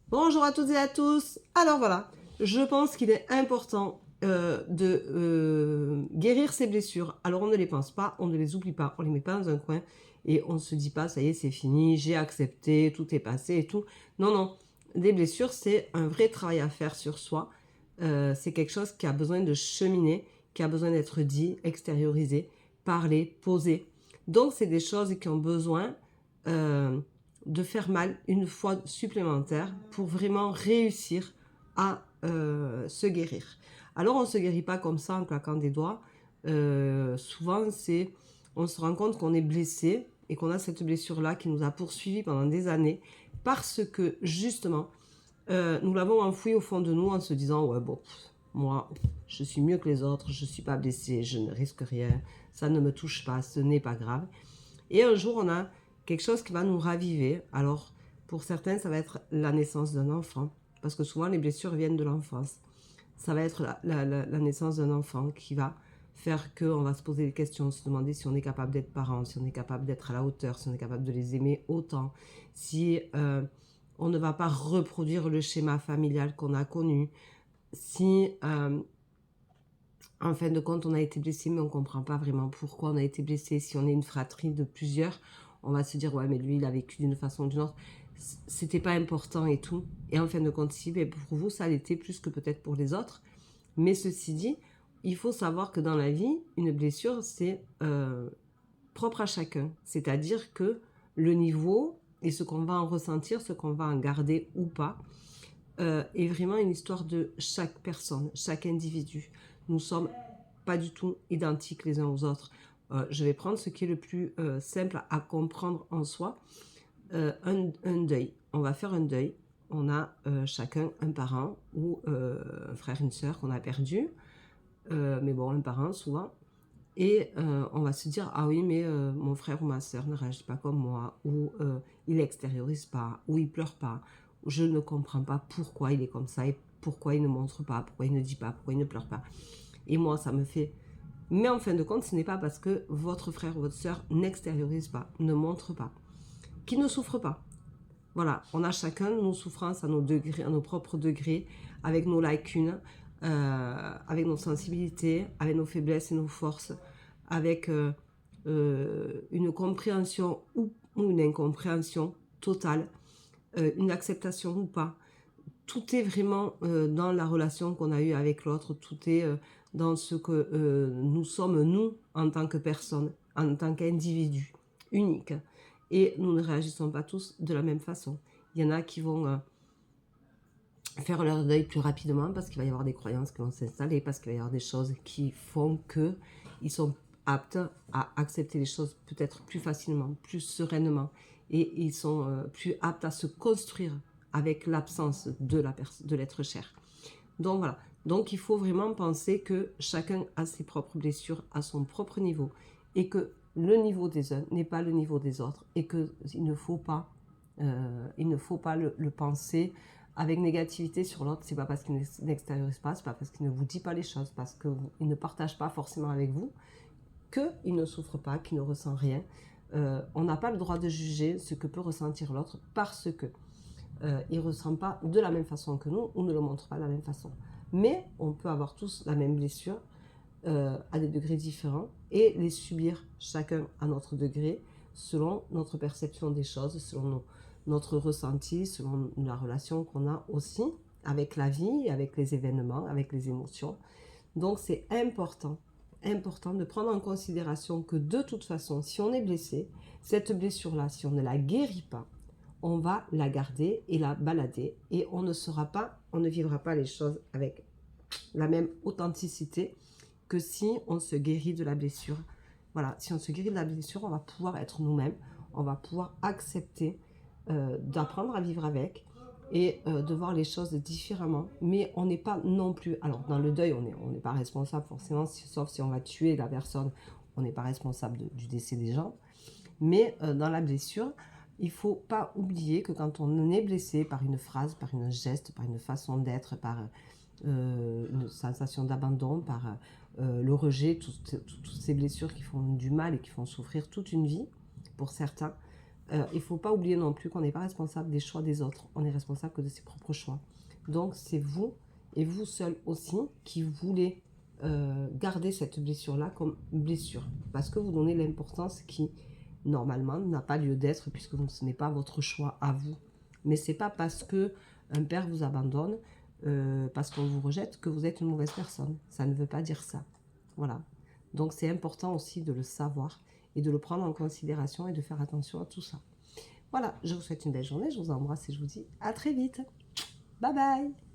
Bonjour à toutes et à tous. Alors voilà, je pense qu'il est important de guérir ses blessures. Alors on ne les pense pas, on ne les oublie pas, on les met pas dans un coin et on ne se dit pas ça y est c'est fini, j'ai accepté, tout est passé et tout. Non, non, les blessures c'est un vrai travail à faire sur soi. C'est quelque chose qui a besoin de cheminer, qui a besoin d'être dit, extériorisé, parlé, posé. Donc c'est des choses qui ont besoin euh, de faire mal une fois supplémentaire pour vraiment réussir à se guérir. Alors on ne se guérit pas comme ça en claquant des doigts. Souvent on se rend compte qu'on est blessé et qu'on a cette blessure-là qui nous a poursuivis pendant des années parce que justement nous l'avons enfouie au fond de nous en se disant ouais bon moi je suis mieux que les autres, je ne suis pas blessé, je ne risque rien, ça ne me touche pas, ce n'est pas grave. Et un jour, on a quelque chose qui va nous raviver. Alors, pour certains, ça va être la naissance d'un enfant, parce que souvent, les blessures viennent de l'enfance. Ça va être la naissance d'un enfant qui va faire qu'on va se poser des questions, se demander si on est capable d'être parent, si on est capable d'être à la hauteur, si on est capable de les aimer autant, si on ne va pas reproduire le schéma familial qu'on a connu, si en fin de compte, on a été blessé, mais on ne comprend pas vraiment pourquoi on a été blessé. Si on est une fratrie de plusieurs, on va se dire, ouais, mais lui, il a vécu d'une façon ou d'une autre. C'était pas important et tout. Et en fin de compte, si, mais pour vous, ça l'était plus que peut-être pour les autres. Mais ceci dit, il faut savoir que dans la vie, une blessure, c'est propre à chacun. C'est-à-dire que le niveau et ce qu'on va en ressentir, ce qu'on va en garder ou pas, est vraiment une histoire de chaque personne, chaque individu. Nous sommes pas du tout identiques les uns aux autres. Je vais prendre ce qui est le plus simple à comprendre en soi. Un deuil. On va faire un deuil. On a chacun un parent ou un frère, une sœur qu'on a perdu. Mais bon, un parent souvent. Et on va se dire, ah oui, mais mon frère ou ma sœur ne réagit pas comme moi, ou il extériorise pas, ou il pleure pas, ou je ne comprends pas pourquoi il est comme ça, et pourquoi il ne montre pas, pourquoi il ne dit pas, pourquoi il ne pleure pas. Et moi, ça me fait... Mais en fin de compte, ce n'est pas parce que votre frère ou votre sœur n'extériorise pas, ne montre pas, qu'il ne souffre pas. Voilà, on a chacun nos souffrances à nos degrés, à nos propres degrés, avec nos lacunes, avec nos sensibilités, avec nos faiblesses et nos forces, avec une compréhension ou une incompréhension totale, une acceptation ou pas. Tout est vraiment dans la relation qu'on a eue avec l'autre, tout est dans ce que nous sommes, nous, en tant que personne, en tant qu'individu unique. Et nous ne réagissons pas tous de la même façon. Il y en a qui vont faire leur deuil plus rapidement parce qu'il va y avoir des croyances qui vont s'installer, parce qu'il va y avoir des choses qui font qu'ils sont aptes à accepter les choses peut-être plus facilement, plus sereinement, et ils sont plus aptes à se construire avec l'absence de l'être cher. Donc voilà, donc il faut vraiment penser que chacun a ses propres blessures à son propre niveau, et que le niveau des uns n'est pas le niveau des autres, et qu'il ne faut pas, le penser avec négativité sur l'autre. C'est pas parce qu'il n'extériorise pas, c'est pas parce qu'il ne vous dit pas les choses, parce qu'il ne partage pas forcément avec vous, qu'il ne souffre pas, qu'il ne ressent rien. On n'a pas le droit de juger ce que peut ressentir l'autre parce que il ne ressent pas de la même façon que nous ou ne le montre pas de la même façon. Mais on peut avoir tous la même blessure à des degrés différents et les subir chacun à notre degré selon notre perception des choses, selon notre ressenti, selon la relation qu'on a aussi avec la vie, avec les événements, avec les émotions. Donc c'est important de prendre en considération que de toute façon, si on est blessé, cette blessure-là, si on ne la guérit pas, on va la garder et la balader et on ne vivra pas les choses avec la même authenticité que si on se guérit de la blessure. Voilà, si on se guérit de la blessure, on va pouvoir être nous-mêmes, on va pouvoir accepter d'apprendre à vivre avec et de voir les choses différemment. Mais on n'est pas non plus... Alors, dans le deuil, on n'est pas responsable forcément, sauf si on va tuer la personne, on n'est pas responsable du décès des gens. Mais dans la blessure, il ne faut pas oublier que quand on est blessé par une phrase, par un geste, par une façon d'être, par une sensation d'abandon, par le rejet, toutes ces blessures qui font du mal et qui font souffrir toute une vie pour certains, il ne faut pas oublier non plus qu'on n'est pas responsable des choix des autres. On est responsable que de ses propres choix. Donc, c'est vous, et vous seul aussi, qui voulez garder cette blessure-là comme blessure. Parce que vous donnez l'importance qui, normalement, n'a pas lieu d'être, puisque ce n'est pas votre choix à vous. Mais ce n'est pas parce que un père vous abandonne, parce qu'on vous rejette, que vous êtes une mauvaise personne. Ça ne veut pas dire ça. Voilà. Donc, c'est important aussi de le savoir et de le prendre en considération et de faire attention à tout ça. Voilà, je vous souhaite une belle journée, je vous embrasse et je vous dis à très vite. Bye bye!